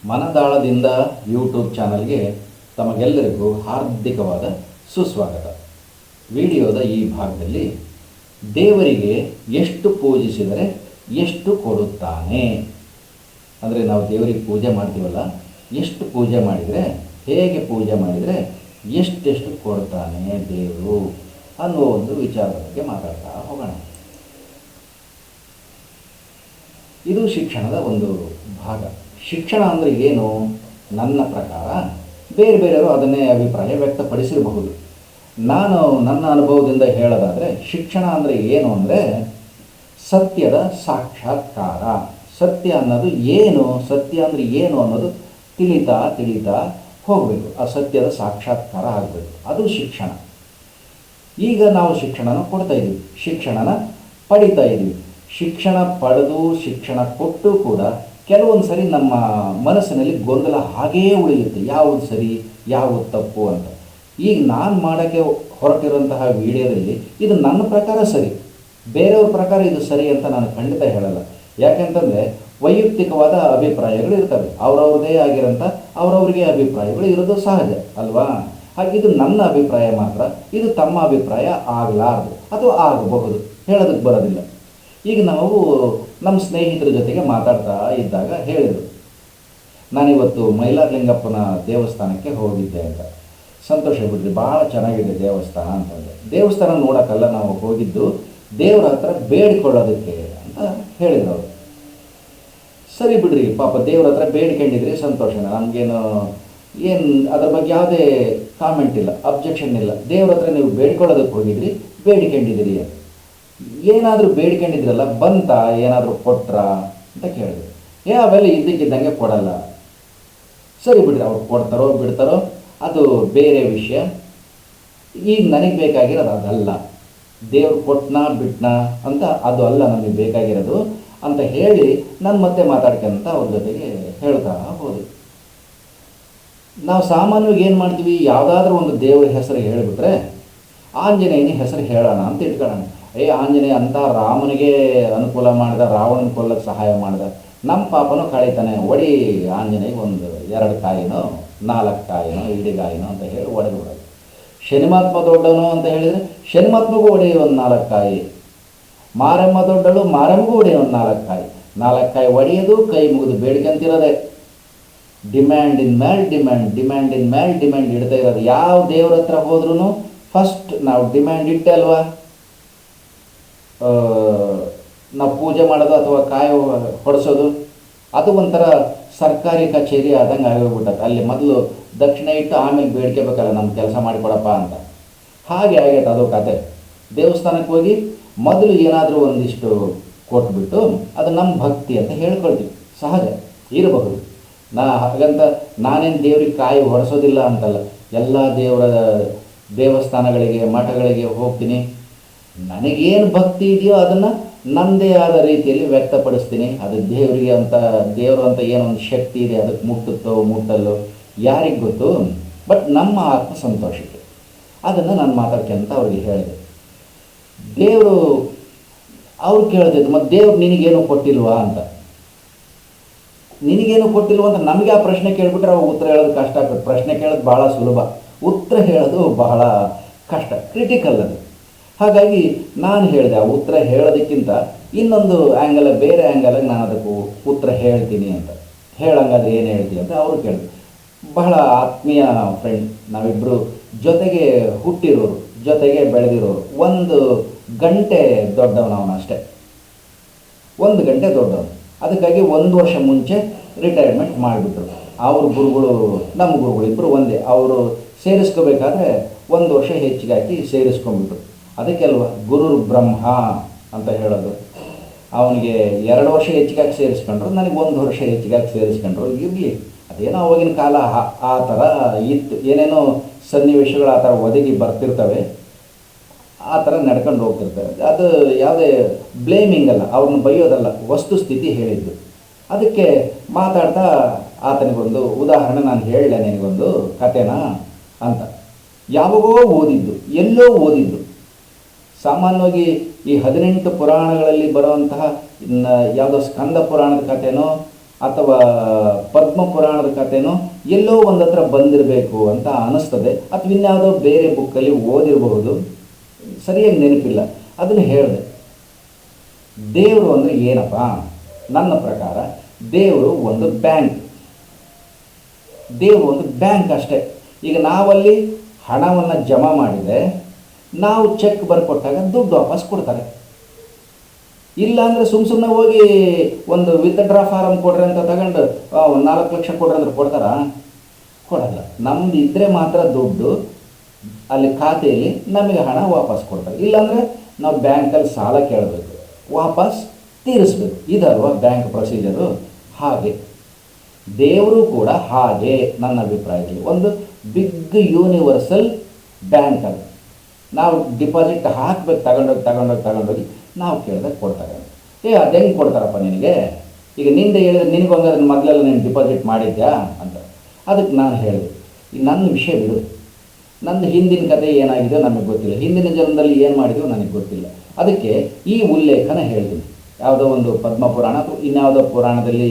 ಮನದಾಳದಿಂದ YouTube ಚಾನಲ್ಗೆ ತಮಗೆಲ್ಲರಿಗೂ ಹಾರ್ದಿಕವಾದ ಸುಸ್ವಾಗತ. ವಿಡಿಯೋದ ಈ ಭಾಗದಲ್ಲಿ ದೇವರಿಗೆ ಎಷ್ಟು ಪೂಜಿಸಿದರೆ ಎಷ್ಟು ಕೊಡುತ್ತಾನೆ, ಅಂದರೆ ನಾವು ದೇವರಿಗೆ ಪೂಜೆ ಮಾಡ್ತೀವಲ್ಲ, ಎಷ್ಟು ಪೂಜೆ ಮಾಡಿದರೆ, ಹೇಗೆ ಪೂಜೆ ಮಾಡಿದರೆ ಎಷ್ಟೆಷ್ಟು ಕೊಡ್ತಾನೆ ದೇವರು ಅನ್ನುವ ಒಂದು ವಿಚಾರದ ಬಗ್ಗೆ ಮಾತಾಡ್ತಾ ಹೋಗೋಣ. ಇದು ಶಿಕ್ಷಣದ ಒಂದು ಭಾಗ. ಶಿಕ್ಷಣ ಅಂದರೆ ಏನು? ನನ್ನ ಪ್ರಕಾರ ಬೇರೆ ಬೇರೆಯವರು ಅದನ್ನೇ ಅಭಿಪ್ರಾಯ ವ್ಯಕ್ತಪಡಿಸಿರಬಹುದು. ನಾನು ನನ್ನ ಅನುಭವದಿಂದ ಹೇಳೋದಾದರೆ ಶಿಕ್ಷಣ ಅಂದರೆ ಏನು ಅಂದರೆ ಸತ್ಯದ ಸಾಕ್ಷಾತ್ಕಾರ. ಸತ್ಯ ಅನ್ನೋದು ಏನು, ಸತ್ಯ ಅಂದರೆ ಏನು ಅನ್ನೋದು ತಿಳಿತಾ ಹೋಗಬೇಕು. ಆ ಸತ್ಯದ ಸಾಕ್ಷಾತ್ಕಾರ ಆಗಬೇಕು, ಅದು ಶಿಕ್ಷಣ. ಈಗ ನಾವು ಶಿಕ್ಷಣನ ಕೊಡ್ತಾ ಇದ್ದೀವಿ, ಶಿಕ್ಷಣನ ಪಡಿತಾ ಇದ್ದೀವಿ. ಶಿಕ್ಷಣ ಪಡೆದು ಶಿಕ್ಷಣ ಕೊಟ್ಟು ಕೂಡ ಕೆಲವೊಂದು ಸರಿ ನಮ್ಮ ಮನಸ್ಸಿನಲ್ಲಿ ಗೊಂದಲ ಹಾಗೇ ಉಳಿಯುತ್ತೆ, ಯಾವುದು ಸರಿ ಯಾವುದು ತಪ್ಪು ಅಂತ. ಈಗ ನಾನು ಮಾಡೋಕ್ಕೆ ಹೊರಟಿರುವಂತಹ ವಿಡಿಯೋದಲ್ಲಿ ಇದು ನನ್ನ ಪ್ರಕಾರ ಸರಿ, ಬೇರೆಯವ್ರ ಪ್ರಕಾರ ಇದು ಸರಿ ಅಂತ ನಾನು ಖಂಡಿತ ಹೇಳಲ್ಲ. ಯಾಕೆಂತಂದರೆ ವೈಯಕ್ತಿಕವಾದ ಅಭಿಪ್ರಾಯಗಳು ಇರ್ತವೆ, ಅವರವ್ರದ್ದೇ ಆಗಿರೋಂಥ ಅವರವ್ರಿಗೆ ಅಭಿಪ್ರಾಯಗಳು ಇರೋದು ಸಹಜ ಅಲ್ವಾ. ಹಾಗೆ ಇದು ನನ್ನ ಅಭಿಪ್ರಾಯ ಮಾತ್ರ, ಇದು ತಮ್ಮ ಅಭಿಪ್ರಾಯ ಆಗಲಾರದು ಅಥವಾ ಆಗಬಹುದು, ಹೇಳೋದಕ್ಕೆ ಬರೋದಿಲ್ಲ. ಈಗ ನಾವು ನಮ್ಮ ಸ್ನೇಹಿತರ ಜೊತೆಗೆ ಮಾತಾಡ್ತಾ ಇದ್ದಾಗ ಹೇಳಿದರು, ನಾನಿವತ್ತು ಮೈಲಾರಲಿಂಗಪ್ಪನ ದೇವಸ್ಥಾನಕ್ಕೆ ಹೋಗಿದ್ದೆ ಅಂತ. ಸಂತೋಷ ಬಿಡ್ರಿ, ಭಾಳ ಚೆನ್ನಾಗಿದೆ ದೇವಸ್ಥಾನ ಅಂತಂದೆ. ದೇವಸ್ಥಾನ ನೋಡೋಕ್ಕಲ್ಲ ನಾವು ಹೋಗಿದ್ದು, ದೇವರ ಹತ್ರ ಬೇಡಿಕೊಳ್ಳೋದಕ್ಕೆ ಅಂತ ಹೇಳಿದರು ಅವರು. ಸರಿ ಬಿಡ್ರಿ, ಪಾಪ ದೇವ್ರ ಹತ್ರ ಬೇಡ್ಕೊಂಡಿದ್ರಿ, ಸಂತೋಷನ, ನಮಗೇನು ಅದ್ರ ಬಗ್ಗೆ ಯಾವುದೇ ಕಾಮೆಂಟ್ ಇಲ್ಲ, ಅಬ್ಜೆಕ್ಷನ್ ಇಲ್ಲ. ದೇವ್ರ ಹತ್ರ ನೀವು ಬೇಡ್ಕೊಳ್ಳೋದಕ್ಕೆ ಹೋಗಿದ್ರಿ, ಬೇಡ್ಕೊಂಡಿದ್ದೀರಿ ಅಂತ. ಏನಾದರೂ ಬೇಡ್ಕೊಂಡಿದ್ರಲ್ಲ, ಬಂತ ಏನಾದರೂ ಕೊಟ್ರಾ ಅಂತ ಕೇಳಿದ್ರು. ಅವೆಲ್ಲ ಇದ್ದಕ್ಕಿದ್ದಂಗೆ ಕೊಡಲ್ಲ. ಸರಿ ಬಿಡ್ರಿ, ಅವ್ರು ಕೊಡ್ತಾರೋ ಬಿಡ್ತಾರೋ ಅದು ಬೇರೆ ವಿಷಯ. ಈಗ ನನಗೆ ಬೇಕಾಗಿರೋದು ಅದಲ್ಲ, ದೇವ್ರು ಕೊಟ್ಟನಾ ಬಿಟ್ನಾ ಅಂತ ಅದು ಅಲ್ಲ ನಮಗೆ ಬೇಕಾಗಿರೋದು ಅಂತ ಹೇಳಿ ನಾನು ಮತ್ತೆ ಮಾತಾಡ್ಕೊಂತ ಅವ್ರ ಜೊತೆಗೆ ಹೇಳ್ತಾ ಹೋದೆ. ನಾವು ಸಾಮಾನ್ಯವಾಗಿ ಏನು ಮಾಡ್ತೀವಿ, ಯಾವುದಾದ್ರೂ ಒಂದು ದೇವರ ಹೆಸರು ಹೇಳಿಬಿಟ್ರೆ ಆಂಜನೇಯನ ಹೆಸರು ಹೇಳೋಣ ಅಂತ ಇಟ್ಕೊಳ್ಳೋಣ. ಆಂಜನೇಯ ಅಂತ ರಾಮನಿಗೆ ಅನುಕೂಲ ಮಾಡಿದ, ರಾವಣನ ಕೊಲ್ಲಕ್ಕೆ ಸಹಾಯ ಮಾಡಿದ, ನಮ್ಮ ಪಾಪನೂ ಕಳೀತಾನೆ, ಒಡಿ ಆಂಜನೇಯ ಒಂದು 2 ಕಾಯಿನೋ 4 ಕಾಯಿನೋ ಇಡಿಗಾಯಿನೋ ಅಂತ ಹೇಳಿ ಒಡೆದು ಬಿಡೋದು. ಶನಿಮಾತ್ಮ ದೊಡ್ಡವನು ಅಂತ ಹೇಳಿದರೆ ಶನಿಮಾತ್ಮಗೂ ಒಡೆಯ ಒಂದು 4 ಕಾಯಿ, ಮಾರಮ್ಮ ದೊಡ್ಡಳು ಮಾರಮ್ಮಗೂ ಒಡೆಯ ಒಂದು 4 ಕಾಯಿ. 4 ಕಾಯಿ ಒಡೆಯೋದು, ಕೈ ಮುಗಿದು ಬೇಡ್ಕೊಂತಿರೋದೆ. ಡಿಮ್ಯಾಂಡ್ ಇನ್ ಮ್ಯಾಲ್ ಡಿಮ್ಯಾಂಡ್, ಡಿಮ್ಯಾಂಡ್ ಇನ್ ಮ್ಯಾಲ್ ಡಿಮ್ಯಾಂಡ್ ಇಡ್ತಾ ಇರೋದು. ಯಾವ ದೇವ್ರ ಹತ್ರ ಹೋದ್ರೂ ಫಸ್ಟ್ ನಾವು ಡಿಮ್ಯಾಂಡ್ ಇಟ್ಟೆ ಅಲ್ವಾ ನಾವು ಪೂಜೆ ಮಾಡೋದು ಅಥವಾ ಕಾಯಿ ಹೊಡೆಸೋದು. ಅದು ಒಂಥರ ಸರ್ಕಾರಿ ಕಚೇರಿ ಆದಂಗೆ ಆಗೋಗ್ಬಿಟ್ಟತ್ತೆ. ಅಲ್ಲಿ ಮೊದಲು ದಕ್ಷಿಣ ಇಟ್ಟು ಆಮೇಲೆ ಬೇಡ್ಕೋಬೇಕಲ್ಲ, ನಮ್ಮ ಕೆಲಸ ಮಾಡಿಕೊಡಪ್ಪ ಅಂತ. ಹಾಗೆ ಆಗೈತೆ ಅದು ಕತೆ. ದೇವಸ್ಥಾನಕ್ಕೆ ಹೋಗಿ ಮೊದಲು ಏನಾದರೂ ಒಂದಿಷ್ಟು ಕೊಟ್ಬಿಟ್ಟು ಅದು ನಮ್ಮ ಭಕ್ತಿ ಅಂತ ಹೇಳ್ಕೊಳ್ತೀವಿ, ಸಹಜ ಇರಬಹುದು. ಹಾಗಂತ ನಾನೇನು ದೇವ್ರಿಗೆ ಕಾಯಿ ಹೊಡೆಸೋದಿಲ್ಲ ಅಂತಲ್ಲ, ಎಲ್ಲ ದೇವಸ್ಥಾನಗಳಿಗೆ ಮಠಗಳಿಗೆ ಹೋಗ್ತೀನಿ, ನನಗೇನು ಭಕ್ತಿ ಇದೆಯೋ ಅದನ್ನು ನನ್ನದೇ ಆದ ರೀತಿಯಲ್ಲಿ ವ್ಯಕ್ತಪಡಿಸ್ತೀನಿ. ಅದು ದೇವರು ಅಂತ ಏನೊಂದು ಶಕ್ತಿ ಇದೆ, ಅದಕ್ಕೆ ಮುಟ್ಟುತ್ತೋ ಮುಟ್ಟಲ್ಲೋ ಯಾರಿಗೆ ಗೊತ್ತು. ಬಟ್ ನಮ್ಮ ಆತ್ಮ ಸಂತೋಷಕ್ಕೆ ಅದನ್ನು ನಾನು ಮಾತಾಡ್ಕೊಂತ ಅವ್ರಿಗೆ ಹೇಳಿದೆ. ದೇವರು ಅವ್ರು ಕೇಳ್ತಿದ್ದು, ಮತ್ತು ದೇವ್ರು ನಿನಗೇನು ಕೊಟ್ಟಿಲ್ವಾ ಅಂತ. ನಿನಗೇನು ಕೊಟ್ಟಿಲ್ವ ಅಂತ ನಮಗೆ ಆ ಪ್ರಶ್ನೆ ಕೇಳಿಬಿಟ್ರೆ ಅವು ಉತ್ತರ ಹೇಳೋದು ಕಷ್ಟ ಆಗ್ತದೆ. ಪ್ರಶ್ನೆ ಕೇಳೋದು ಭಾಳ ಸುಲಭ, ಉತ್ತರ ಹೇಳೋದು ಬಹಳ ಕಷ್ಟ, ಕ್ರಿಟಿಕಲ್ ಅದು. ಹಾಗಾಗಿ ನಾನು ಹೇಳಿದೆ, ಆ ಉತ್ತರ ಹೇಳೋದಕ್ಕಿಂತ ಇನ್ನೊಂದು ಬೇರೆ ಆ್ಯಂಗಲಾಗಿ ನಾನು ಅದಕ್ಕೆ ಉತ್ತರ ಹೇಳ್ತೀನಿ ಅಂತ. ಹೇಳಂಗಾದ್ರೆ ಏನು ಹೇಳ್ತೀನಿ ಅಂತ ಅವರು ಕೇಳಿದ್ರು. ಬಹಳ ಆತ್ಮೀಯ ಫ್ರೆಂಡ್, ನಾವಿಬ್ಬರು ಜೊತೆಗೆ ಹುಟ್ಟಿರೋರು, ಜೊತೆಗೆ ಬೆಳೆದಿರೋರು. 1 ಗಂಟೆ ದೊಡ್ಡವನು ಅವನು, ಅಷ್ಟೇ 1 ಗಂಟೆ ದೊಡ್ಡವನು. ಅದಕ್ಕಾಗಿ 1 ವರ್ಷ ಮುಂಚೆ ರಿಟೈರ್ಮೆಂಟ್ ಮಾಡಿಬಿಟ್ರು. ಅವ್ರ ಗುರುಗಳು ನಮ್ಮ ಗುರುಗಳು ಇಬ್ಬರು ಒಂದೇ. ಅವರು ಸೇರಿಸ್ಕೋಬೇಕಾದ್ರೆ 1 ವರ್ಷ ಹೆಚ್ಚಿಗೆ ಹಾಕಿ ಸೇರಿಸ್ಕೊಂಡ್ಬಿಟ್ರು. ಅದಕ್ಕೆ ಅಲ್ವ ಗುರುರ್ ಬ್ರಹ್ಮ ಅಂತ ಹೇಳೋದು. ಅವನಿಗೆ 2 ವರ್ಷ ಹೆಚ್ಚಿಗಾಗಿ ಸೇರಿಸ್ಕೊಂಡ್ರು, ನನಗೆ 1 ವರ್ಷ ಹೆಚ್ಚಿಗಾಗಿ ಸೇರಿಸ್ಕೊಂಡ್ರು. ಇರಲಿ, ಅದೇನೋ ಅವಾಗಿನ ಕಾಲ ಆ ಥರ ಇತ್ತು, ಏನೇನೋ ಸನ್ನಿವೇಶಗಳು ಆ ಥರ ಒದಗಿ ಬರ್ತಿರ್ತವೆ, ಆ ಥರ ನಡ್ಕೊಂಡು ಹೋಗ್ತಿರ್ತವೆ. ಅದು ಯಾವುದೇ ಬ್ಲೇಮಿಂಗ್ ಅಲ್ಲ, ಅವ್ರನ್ನ ಬೈಯೋದಲ್ಲ, ವಸ್ತುಸ್ಥಿತಿ ಹೇಳಿದ್ದು. ಅದಕ್ಕೆ ಮಾತಾಡ್ತಾ ಆತನಿಗೊಂದು ಉದಾಹರಣೆ ನಾನು ಹೇಳಲೆ, ನಿನಗೊಂದು ಕಥೆನಾ ಅಂತ. ಯಾವಾಗೋ ಓದಿದ್ದು, ಎಲ್ಲೋ ಓದಿದ್ದು. ಸಾಮಾನ್ಯವಾಗಿ ಈ 18 ಪುರಾಣಗಳಲ್ಲಿ ಬರುವಂತಹ ಯಾವುದೋ ಸ್ಕಂದ ಪುರಾಣದ ಕಥೆನೋ ಅಥವಾ ಪದ್ಮ ಪುರಾಣದ ಕಥೆನೋ ಎಲ್ಲೋ ಒಂದು ಹತ್ರ ಬಂದಿರಬೇಕು ಅಂತ ಅನ್ನಿಸ್ತದೆ, ಅಥವಾ ಇನ್ಯಾವುದೋ ಬೇರೆ ಬುಕ್ಕಲ್ಲಿ ಓದಿರಬಹುದು, ಸರಿಯಾಗಿ ನೆನಪಿಲ್ಲ. ಅದನ್ನು ಹೇಳಿದೆ. ದೇವರು ಅಂದರೆ ಏನಪ್ಪ? ನನ್ನ ಪ್ರಕಾರ ದೇವರು ಒಂದು ಬ್ಯಾಂಕ್. ದೇವರು ಒಂದು ಬ್ಯಾಂಕ್ ಅಷ್ಟೇ. ಈಗ ನಾವಲ್ಲಿ ಹಣವನ್ನು ಜಮಾ ಮಾಡಿದರೆ ನಾವು ಚೆಕ್ ಬರ್ಕೊಟ್ಟಾಗ ದುಡ್ಡು ವಾಪಸ್ ಕೊಡ್ತಾರೆ. ಇಲ್ಲಾಂದರೆ ಸುಮ್ಮನೆ ಹೋಗಿ ಒಂದು ವಿತ್ಡ್ರಾ ಫಾರಮ್ ಕೊಡ್ರಿ ಅಂತ ತಗೊಂಡು 4 ಲಕ್ಷ ಕೊಡ್ರಿ ಅಂದ್ರೆ ಕೊಡ್ತಾರಾ? ಕೊಡಲ್ಲ. ನಮ್ದು ಇದ್ದರೆ ಮಾತ್ರ ದುಡ್ಡು ಅಲ್ಲಿ ಖಾತೆಯಲ್ಲಿ ನಮಗೆ ಹಣ ವಾಪಸ್ ಕೊಡ್ತಾರೆ. ಇಲ್ಲಾಂದರೆ ನಾವು ಬ್ಯಾಂಕಲ್ಲಿ ಸಾಲ ಕೇಳಬೇಕು, ವಾಪಸ್ ತೀರಿಸ್ಬೇಕು. ಇದಲ್ವಾ ಬ್ಯಾಂಕ್ ಪ್ರೊಸೀಜರು? ಹಾಗೆ ದೇವರು ಕೂಡ ಹಾಗೆ ನನ್ನ ಅಭಿಪ್ರಾಯದಲ್ಲಿ ಒಂದು ಬಿಗ್ ಯೂನಿವರ್ಸಲ್ ಬ್ಯಾಂಕ್ ಅದು. ನಾವು ಡಿಪಾಸಿಟ್ ಹಾಕಬೇಕು, ತಗೊಂಡೋಗಿ ನಾವು ಕೇಳಿದಾಗ ಕೊಡ್ತಾರೆ. ಅದು ಹೆಂಗೆ ಕೊಡ್ತಾರಪ್ಪ ನಿನಗೆ? ಈಗ ನಿಂದೆ ಹೇಳಿದ್ರೆ ನಿನಗೊಂದು ಅದನ್ನು ಮೊದಲೆಲ್ಲ ನೀನು ಡಿಪಾಸಿಟ್ ಮಾಡಿದ್ಯಾ ಅಂತ. ಅದಕ್ಕೆ ನಾನು ಹೇಳಿದೆ, ಈಗ ನನ್ನ ವಿಷಯ ಬಿಡು, ನಂದು ಹಿಂದಿನ ಕಥೆ ಏನಾಗಿದೆ ನಮಗೆ ಗೊತ್ತಿಲ್ಲ, ಹಿಂದಿನ ಜನ್ಮದಲ್ಲಿ ಏನು ಮಾಡಿದೆವು ನನಗೆ ಗೊತ್ತಿಲ್ಲ. ಅದಕ್ಕೆ ಈ ಉಲ್ಲೇಖನ ಹೇಳ್ತೀನಿ. ಯಾವುದೋ ಒಂದು ಪದ್ಮ ಪುರಾಣ ಅಥವಾ ಇನ್ಯಾವುದೋ ಪುರಾಣದಲ್ಲಿ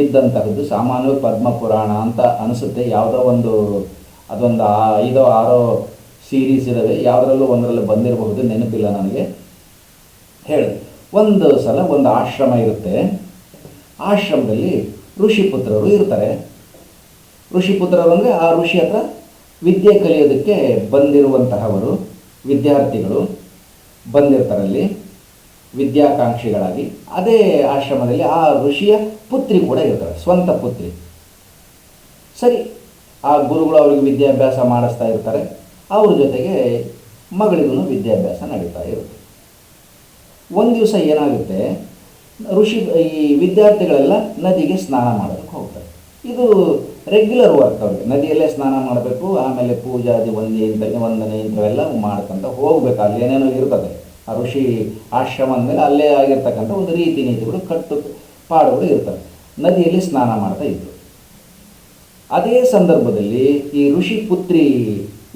ಇದ್ದಂತಹದ್ದು, ಸಾಮಾನ್ಯವಾಗಿ ಪದ್ಮ ಪುರಾಣ ಅಂತ ಅನಿಸುತ್ತೆ. ಯಾವುದೋ ಒಂದು ಅದೊಂದು 5-6 ಸೀರೀಸ್ ಇದ್ದಾವೆ, ಯಾವುದರಲ್ಲೂ ಒಂದರಲ್ಲೂ ಬಂದಿರಬಹುದು, ನೆನಪಿಲ್ಲ ನನಗೆ. ಹೇಳಿದೆ, ಒಂದು ಸಲ ಒಂದು ಆಶ್ರಮ ಇರುತ್ತೆ. ಆಶ್ರಮದಲ್ಲಿ ಋಷಿಪುತ್ರರು ಇರ್ತಾರೆ. ಋಷಿಪುತ್ರರು ಅಂದರೆ ಆ ಋಷಿ ಹತ್ರ ವಿದ್ಯೆ ಕಲಿಯೋದಕ್ಕೆ ಬಂದಿರುವಂತಹವರು, ವಿದ್ಯಾರ್ಥಿಗಳು ಬಂದಿರ್ತಾರಲ್ಲಿ ವಿದ್ಯಾಕಾಂಕ್ಷಿಗಳಾಗಿ. ಅದೇ ಆಶ್ರಮದಲ್ಲಿ ಆ ಋಷಿಯ ಪುತ್ರಿ ಕೂಡ ಇರ್ತಾರೆ, ಸ್ವಂತ ಪುತ್ರಿ. ಸರಿ, ಆ ಗುರುಗಳು ಅವರಿಗೆ ವಿದ್ಯಾಭ್ಯಾಸ ಮಾಡಿಸ್ತಾ ಇರ್ತಾರೆ. ಅವ್ರ ಜೊತೆಗೆ ಮಗಳಿಗೂ ವಿದ್ಯಾಭ್ಯಾಸ ನಡೀತಾ ಇರುತ್ತೆ. ಒಂದು ದಿವಸ ಏನಾಗುತ್ತೆ, ಈ ವಿದ್ಯಾರ್ಥಿಗಳೆಲ್ಲ ನದಿಗೆ ಸ್ನಾನ ಮಾಡೋದಕ್ಕೆ ಹೋಗ್ತಾರೆ. ಇದು ರೆಗ್ಯುಲರ್ ವರ್ಕ್ ಅವ್ರಿಗೆ, ನದಿಯಲ್ಲೇ ಸ್ನಾನ ಮಾಡಬೇಕು, ಆಮೇಲೆ ಪೂಜಾದಿ ವಂದನೆ ಇಂಥವೆಲ್ಲ ಮಾಡ್ಕೊಂತ ಹೋಗ್ಬೇಕು. ಅಲ್ಲಿ ಏನೇನೋ ಇರ್ತದೆ, ಆ ಋಷಿ ಆಶ್ರಮ ಅಂದಮೇಲೆ ಅಲ್ಲೇ ಆಗಿರ್ತಕ್ಕಂಥ ಒಂದು ರೀತಿ ನೀತಿಗಳು, ಕಟ್ಟು ಪಾಡುಗಳು ಇರ್ತವೆ. ನದಿಯಲ್ಲಿ ಸ್ನಾನ ಮಾಡ್ತಾ ಇದ್ರು. ಅದೇ ಸಂದರ್ಭದಲ್ಲಿ ಈ ಋಷಿ ಪುತ್ರಿ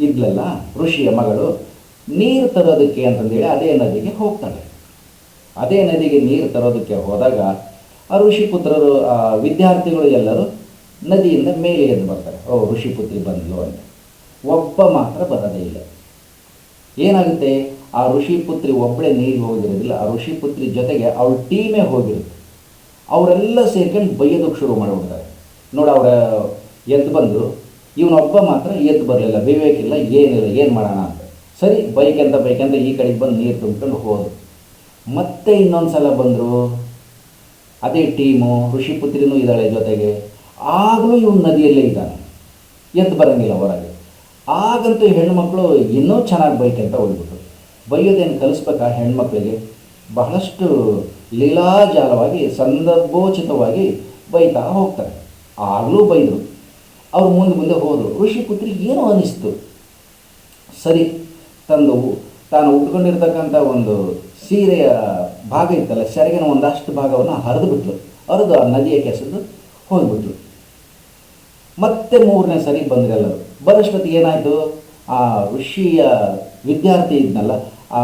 ಇದ್ಲಲ್ಲ, ಋಷಿಯ ಮಗಳು, ನೀರು ತರೋದಕ್ಕೆ ಅಂತಂದೇಳಿ ಅದೇ ನದಿಗೆ ಹೋಗ್ತಾಳೆ. ಅದೇ ನದಿಗೆ ನೀರು ತರೋದಕ್ಕೆ ಹೋದಾಗ ಆ ಋಷಿಪುತ್ರರು, ಆ ವಿದ್ಯಾರ್ಥಿಗಳು ಎಲ್ಲರೂ ನದಿಯಿಂದ ಮೇಲೆ ಎದ್ದು ಬರ್ತಾರೆ. ಓ, ಋಷಿಪುತ್ರಿ ಬಂದಳು ಅಂತ. ಒಬ್ಬ ಮಾತ್ರ ಬರೋದೇ ಇಲ್ಲ. ಏನಾಗುತ್ತೆ, ಆ ಋಷಿಪುತ್ರಿ ಒಬ್ಬಳೇ ನೀರಿಗೆ ಹೋಗಿರೋದಿಲ್ಲ, ಆ ಋಷಿಪುತ್ರಿ ಜೊತೆಗೆ ಅವಳ ಟೀಮೇ ಹೋಗಿರುತ್ತೆ. ಅವರೆಲ್ಲ ಸೇರ್ಕೊಂಡು ಬೈಯೋದಕ್ಕೆ ಶುರು ಮಾಡಿಬಿಡ್ತಾರೆ. ನೋಡಿ, ಅವರ ಎದ್ದು ಬಂದು ಇವನೊಬ್ಬ ಮಾತ್ರ ಎದ್ದು ಬರಲಿಲ್ಲ, ವಿವೇಕಿಲ್ಲ, ಏನಿಲ್ಲ, ಏನು ಮಾಡೋಣ ಅಂತ. ಸರಿ, ಬೈಕಂತ ಈ ಕಡೆಗೆ ಬಂದು ನೀರು ತುಂಬಿಕೊಂಡು ಹೋದರು. ಮತ್ತೆ ಇನ್ನೊಂದು ಸಲ ಬಂದರು, ಅದೇ ಟೀಮು, ಋಷಿಪುತ್ರಿನೂ ಇದ್ದಾಳೆ ಜೊತೆಗೆ. ಆಗಲೂ ಇವನು ನದಿಯಲ್ಲೇ ಇದ್ದಾನೆ, ಎದ್ದು ಬರೋಂಗಿಲ್ಲ ಹೊರಗೆ. ಆಗಂತೂ ಹೆಣ್ಮಕ್ಳು ಇನ್ನೂ ಚೆನ್ನಾಗಿ ಬೈಕಂತ ಹೋಗ್ಬಿಟ್ರು. ಬೈಯೋದೇನು ಕಲಿಸ್ಬೇಕಾ ಹೆಣ್ಮಕ್ಳಿಗೆ? ಬಹಳಷ್ಟು ಲೀಲಾಜಾಲವಾಗಿ, ಸಂದರ್ಭೋಚಿತವಾಗಿ ಬೈತಾ ಹೋಗ್ತಾರೆ. ಆಗಲೂ ಬೈದರು. ಅವ್ರು ಮುಂದೆ ಹೋದರು. ಋಷಿಪುತ್ರಿಗೆ ಏನೋ ಅನ್ನಿಸ್ತು. ಸರಿ, ತಾನು ಉಟ್ಕೊಂಡಿರ್ತಕ್ಕಂಥ ಒಂದು ಸೀರೆಯ ಭಾಗ ಇತ್ತಲ್ಲ, ಸೆರಗಿನ ಒಂದಷ್ಟು ಭಾಗವನ್ನು ಹರಿದು ಆ ನದಿಯ ಕೆಸೆದು ಹೋಗ್ಬಿಟ್ರು. ಮತ್ತೆ 3ನೇ ಸರಿ ಬಂದರು ಎಲ್ಲರೂ. ಬರೋಷ್ಟೊತ್ತಿಗೆ ಏನಾಯಿತು, ಆ ಋಷಿಯ ವಿದ್ಯಾರ್ಥಿ ಇದ್ನಲ್ಲ, ಆ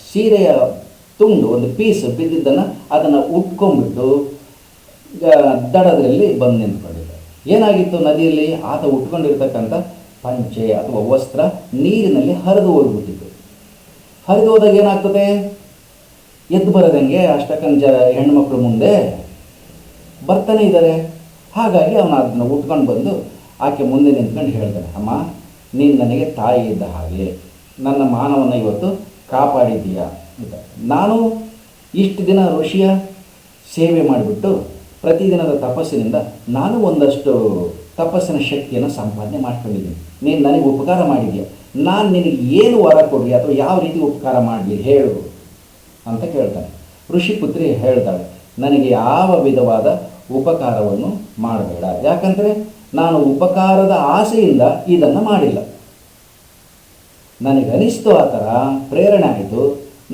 ಸೀರೆಯ ತುಂಡು ಒಂದು ಪೀಸ್ ಬಿದ್ದಿದ್ದನ್ನು ಅದನ್ನು ಉಟ್ಕೊಂಡ್ಬಿಟ್ಟು ದಡದಲ್ಲಿ ಬಂದು ನಿಂತ್ಕೊಂಡಿದ್ದ. ಏನಾಗಿತ್ತು, ನದಿಯಲ್ಲಿ ಆತ ಉಟ್ಕೊಂಡಿರ್ತಕ್ಕಂಥ ಪಂಚೆ ಅಥವಾ ವಸ್ತ್ರ ನೀರಿನಲ್ಲಿ ಹರಿದು ಹೋಗ್ಬಿಟ್ಟಿತ್ತು. ಹರಿದು ಹೋದಾಗ ಏನಾಗ್ತದೆ, ಎದ್ದು ಬರೋದಂಗೆ ಅಷ್ಟಕ್ಕಂಜ ಹೆಣ್ಮಕ್ಳು ಮುಂದೆ ಬರ್ತಾನೆ ಇದ್ದಾರೆ. ಹಾಗಾಗಿ ಅವನು ಅದನ್ನು ಉಟ್ಕೊಂಡು ಬಂದು ಆಕೆ ಮುಂದೆ ನಿಂತ್ಕೊಂಡು ಹೇಳ್ತಾನೆ, ಅಮ್ಮ, ನೀನು ನನಗೆ ತಾಯಿ ಇದ್ದ ಹಾಗೆ, ನನ್ನ ಮಾನವನ್ನು ಇವತ್ತು ಕಾಪಾಡಿದ್ದೀಯಾ ಅಂತ. ನಾನು ಇಷ್ಟು ದಿನ ಋಷಿಯ ಸೇವೆ ಮಾಡಿಬಿಟ್ಟು ಪ್ರತಿದಿನದ ತಪಸ್ಸಿನಿಂದ ನಾನು ಒಂದಷ್ಟು ತಪಸ್ಸಿನ ಶಕ್ತಿಯನ್ನು ಸಂಪಾದನೆ ಮಾಡ್ಕೊಂಡಿದ್ದೀನಿ. ನೀನು ನನಗೆ ಉಪಕಾರ ಮಾಡಿದ್ಯಾ, ನಾನು ನಿನಗೆ ಏನು ವರ ಕೊಡಲಿ ಅಥವಾ ಯಾವ ರೀತಿ ಉಪಕಾರ ಮಾಡಲಿ ಹೇಳು ಅಂತ ಕೇಳ್ತಾನೆ. ಋಷಿಪುತ್ರಿ ಹೇಳ್ತಾಳೆ, ನನಗೆ ಯಾವ ವಿಧವಾದ ಉಪಕಾರವನ್ನು ಮಾಡಬೇಡ, ಯಾಕಂದರೆ ನಾನು ಉಪಕಾರದ ಆಸೆಯಿಂದ ಇದನ್ನು ಮಾಡಿಲ್ಲ. ನನಗನಿಸ್ತು, ಆ ಥರ ಪ್ರೇರಣೆ ಆಯಿತು,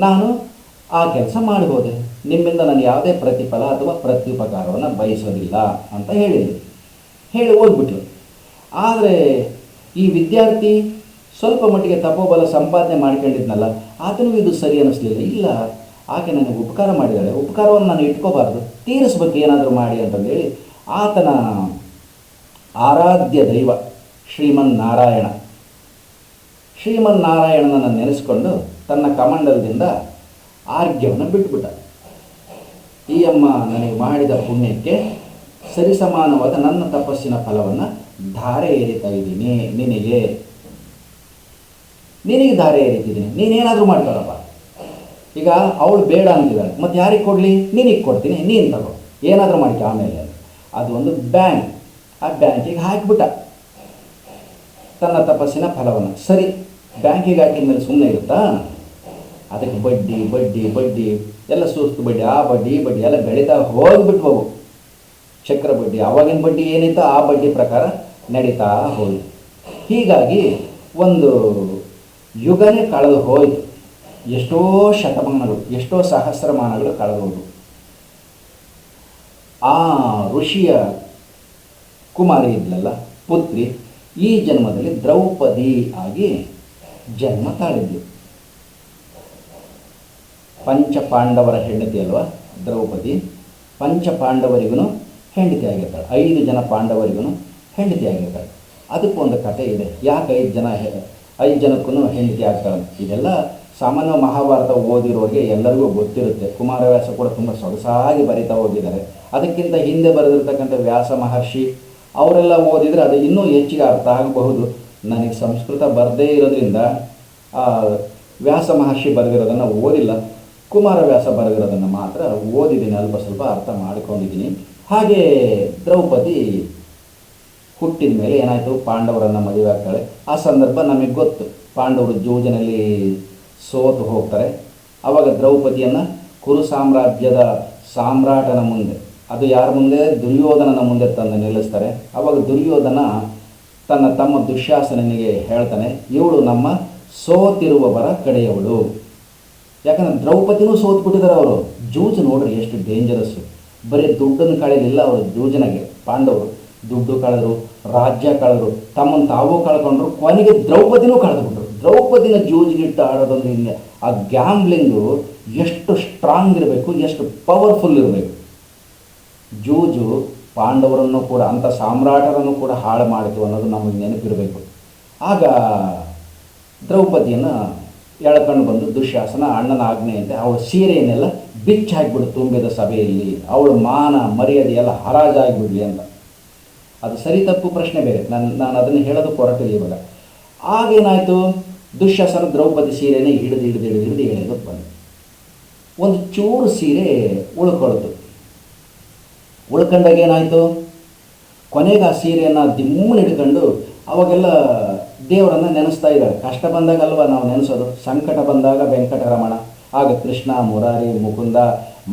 ನಾನು ಆ ಕೆಲಸ ಮಾಡ್ಬೋದೆ. ನಿಮ್ಮಿಂದ ನಾನು ಯಾವುದೇ ಪ್ರತಿಫಲ ಅಥವಾ ಪ್ರತ್ಯುಪಕಾರವನ್ನು ಬಯಸೋದಿಲ್ಲ ಅಂತ ಹೇಳಿ ಹೋಗ್ಬಿಟ್ರು. ಆದರೆ ಈ ವಿದ್ಯಾರ್ಥಿ ಸ್ವಲ್ಪ ಮಟ್ಟಿಗೆ ತಪೋಬಲ ಸಂಪಾದನೆ ಮಾಡ್ಕೊಂಡಿದ್ನಲ್ಲ, ಆತನಿಗೂ ಇದು ಸರಿ ಅನ್ನಿಸ್ಲಿಲ್ಲ. ಇಲ್ಲ, ಆಕೆ ನನಗೆ ಉಪಕಾರ ಮಾಡಿದ್ದಾಳೆ, ಉಪಕಾರವನ್ನು ನಾನು ಇಟ್ಕೋಬಾರ್ದು, ತೀರಿಸ್ಬೇಕು ಏನಾದರೂ ಮಾಡಿ ಅಂತಂದೇಳಿ ಆತನ ಆರಾಧ್ಯ ದೈವ ಶ್ರೀಮನ್ನಾರಾಯಣ. ಶ್ರೀಮನ್ನಾರಾಯಣನನ್ನು ನೆನೆಸ್ಕೊಂಡು ತನ್ನ ಕಮಂಡಲದಿಂದ ಆರ್ಘ್ಯವನ್ನು ಬಿಟ್ಬಿಟ್ಟ. ಈ ಅಮ್ಮ ನನಗೆ ಮಾಡಿದ ಪುಣ್ಯಕ್ಕೆ ಸರಿಸಮಾನವಾದ ನನ್ನ ತಪಸ್ಸಿನ ಫಲವನ್ನು ಧಾರೆ ಎರಿತಾ ಇದ್ದೀನಿ, ನಿನಗೆ ಧಾರೆ ಎರಿತಿದ್ದೀನಿ, ನೀನೇನಾದರೂ ಮಾಡ್ಕೊಳಪ್ಪ. ಈಗ ಅವಳು ಬೇಡ ಅಂತಿದ್ದಾಳೆ, ಮತ್ತು ಯಾರಿಗೆ ಕೊಡಲಿ? ನಿನಗೆ ಕೊಡ್ತೀನಿ, ನೀನು ತಗೋ, ಏನಾದರೂ ಮಾಡಿಕ ಆಮೇಲೆ. ಅದು ಒಂದು ಬ್ಯಾಂಕ್, ಆ ಬ್ಯಾಂಕಿಗೆ ಹಾಕಿಬಿಟ್ಟ ತನ್ನ ತಪಸ್ಸಿನ ಫಲವನ್ನು. ಸರಿ, ಬ್ಯಾಂಕಿಗೆ ಹಾಕಿದ ಮೇಲೆ ಸುಮ್ಮನೆ ಇರುತ್ತಾ? ಅದಕ್ಕೆ ಬಡ್ಡಿ ಬಡ್ಡಿ ಬಡ್ಡಿ ಎಲ್ಲ ಸುಸ್ತು ಬಡ್ಡಿ, ಆ ಬಡ್ಡಿ ಈ ಬಡ್ಡಿ ಎಲ್ಲ ಬೆಳೀತಾ ಹೋಗ್ಬಿಟ್ವು. ಚಕ್ರ ಬಡ್ಡಿ, ಆವಾಗಿನ ಬಡ್ಡಿ ಏನಿತ್ತು ಆ ಬಡ್ಡಿ ಪ್ರಕಾರ ನಡೀತಾ ಹೋಯಿತು. ಹೀಗಾಗಿ ಒಂದು ಯುಗನೇ ಕಳೆದು ಹೋಯಿತು. ಎಷ್ಟೋ ಶತಮಾನಗಳು, ಎಷ್ಟೋ ಸಹಸ್ರಮಾನಗಳು ಕಳೆದು ಹೋದವು. ಆ ಋಷಿಯ ಕುಮಾರಿ ಇದ್ಲಲ್ಲ, ಪುತ್ರಿ, ಈ ಜನ್ಮದಲ್ಲಿ ದ್ರೌಪದಿ ಆಗಿ ಜನ್ಮ ತಾಳಿದ್ಲು. ಪಂಚಪಾಂಡವರ ಹೆಂಡತಿ ಅಲ್ವಾ ದ್ರೌಪದಿ. ಪಂಚಪಾಂಡವರಿಗೂ ಹೆಂಡತಿ ಆಗಿರ್ತಾಳೆ, 5 ಜನ ಪಾಂಡವರಿಗೂ ಹೆಂಡತಿ ಆಗಿರ್ತಾಳೆ. ಅದಕ್ಕೂ ಒಂದು ಕಥೆ ಇದೆ, ಯಾಕೆ 5 ಜನಕ್ಕೂ ಹೆಂಡತಿ ಆಗ್ತಾಳೆ. ಇದೆಲ್ಲ ಸಾಮಾನ್ಯ ಮಹಾಭಾರತ ಓದಿರೋರಿಗೆ ಎಲ್ಲರಿಗೂ ಗೊತ್ತಿರುತ್ತೆ. ಕುಮಾರವ್ಯಾಸ ಕೂಡ ತುಂಬ ಸೊಗಸಾಗಿ ಬರಿತಾ ಹೋಗಿದ್ದಾರೆ. ಅದಕ್ಕಿಂತ ಹಿಂದೆ ಬರೆದಿರ್ತಕ್ಕಂಥ ವ್ಯಾಸ ಮಹರ್ಷಿ ಅವರೆಲ್ಲ ಓದಿದರೆ ಅದು ಇನ್ನೂ ಹೆಚ್ಚಿಗೆ ಅರ್ಥ ಆಗಬಹುದು. ನನಗೆ ಸಂಸ್ಕೃತ ಬರದೇ ಇರೋದ್ರಿಂದ ವ್ಯಾಸ ಮಹರ್ಷಿ ಬರೆದಿರೋದನ್ನು ಓದಿಲ್ಲ, ಕುಮಾರವ್ಯಾಸ ಬರೆದಿರೋದನ್ನು ಮಾತ್ರ ಓದಿದ್ದೀನಿ, ಅಲ್ಪ ಸ್ವಲ್ಪ ಅರ್ಥ ಮಾಡಿಕೊಂಡಿದ್ದೀನಿ. ಹಾಗೆ ದ್ರೌಪದಿ ಹುಟ್ಟಿದ ಮೇಲೆ ಏನಾಯಿತು, ಪಾಂಡವರನ್ನು ಮದುವೆ ಆಗ್ತಾಳೆ. ಆ ಸಂದರ್ಭ ನಮಗೆ ಗೊತ್ತು, ಪಾಂಡವರು ಜೂಜಿನಲ್ಲಿ ಸೋತು ಹೋಗ್ತಾರೆ. ಆವಾಗ ದ್ರೌಪದಿಯನ್ನು ಕುರು ಸಾಮ್ರಾಜ್ಯದ ಸಾಮ್ರಾಟನ ಮುಂದೆ, ಅದು ಯಾರ ಮುಂದೆ? ದುರ್ಯೋಧನನ ಮುಂದೆ ತಂದು ನಿಲ್ಲಿಸ್ತಾರೆ. ಆವಾಗ ದುರ್ಯೋಧನ ತನ್ನ ತಮ್ಮ ದುಶ್ಯಾಸನನಿಗೆ ಹೇಳ್ತಾನೆ, ಇವಳು ನಮ್ಮ ಸೋತಿರುವವರ ಕಡೆಯವಳು. ಯಾಕಂದರೆ ದ್ರೌಪದಿನೂ ಸೋತ್ಬಿಟ್ಟಿದ್ದಾರೆ ಅವರು. ಜೂಜು ನೋಡ್ರಿ ಎಷ್ಟು ಡೇಂಜರಸ್ಸು. ಬರೀ ದುಡ್ಡನ್ನು ಕಳೆಯಲಿಲ್ಲ ಅವರು ಜೂಜಿನಾಗೆ. ಪಾಂಡವರು ದುಡ್ಡು ಕಳೆದ್ರು, ರಾಜ್ಯ ಕಳೆದ್ರು, ತಮ್ಮನ್ನು ತಾವೂ ಕಳ್ಕೊಂಡ್ರು, ಕೊನೆಗೆ ದ್ರೌಪದಿನೂ ಕಳೆದುಬಿಟ್ರು. ದ್ರೌಪದಿನ ಜೂಜಿಗಿಟ್ಟು ಆಡೋದಂದ್ರೆ ಹಿಂದೆ ಆ ಗ್ಯಾಮ್ಲಿಂಗು ಎಷ್ಟು ಸ್ಟ್ರಾಂಗ್ ಇರಬೇಕು, ಎಷ್ಟು ಪವರ್ಫುಲ್ ಇರಬೇಕು. ಜೂಜು ಪಾಂಡವರನ್ನು ಕೂಡ, ಅಂಥ ಸಾಮ್ರಾಟರನ್ನು ಕೂಡ ಹಾಳು ಮಾಡಿತು ಅನ್ನೋದು ನಮಗೆ ನೆನಪಿರಬೇಕು. ಆಗ ದ್ರೌಪದಿಯನ್ನು ಎಳ್ಕೊಂಡು ಬಂದು ದುಶ್ಯಾಸನ ಅಣ್ಣನ ಆಜ್ಞೆಯಂತೆ ಅವಳ ಸೀರೆಯನ್ನೆಲ್ಲ ಬಿಚ್ಚಿ ಹಾಕಿಬಿಡು ತುಂಬಿದ ಸಭೆಯಲ್ಲಿ, ಅವಳು ಮಾನ ಮರ್ಯಾದೆ ಎಲ್ಲ ಹರಾಜಾಗಿಬಿಡಲಿ ಅಂತ. ಅದು ಸರಿ ತಪ್ಪು ಪ್ರಶ್ನೆ ಬೇರೆ, ನಾನು ಅದನ್ನು ಹೇಳೋದು ಹೊರಟಿಲ್ಲ ಇವಾಗ. ಆಗೇನಾಯಿತು, ದುಶ್ಯಾಸನ ದ್ರೌಪದಿ ಸೀರೆನೇ ಹಿಡಿದು ಎಳೆಯೋದಕ್ಕೆ ಬಂದು ಒಂದು ಚೂರು ಸೀರೆ ಉಳ್ಕೊಳ್ತು. ಉಳ್ಕೊಂಡಾಗ ಏನಾಯಿತು, ಕೊನೆಗೆ ಆ ಸೀರೆಯನ್ನು ದಿಮ್ಮನ ಹಿಡ್ಕೊಂಡು ಅವಾಗೆಲ್ಲ ದೇವರನ್ನು ನೆನೆಸ್ತಾ ಇದ್ದಾಳೆ. ಕಷ್ಟ ಬಂದಾಗ ಅಲ್ವಾ ನಾವು ನೆನೆಸೋದು, ಸಂಕಟ ಬಂದಾಗ ವೆಂಕಟರಮಣ, ಆಗ ಕೃಷ್ಣ, ಮುರಾರಿ, ಮುಕುಂದ,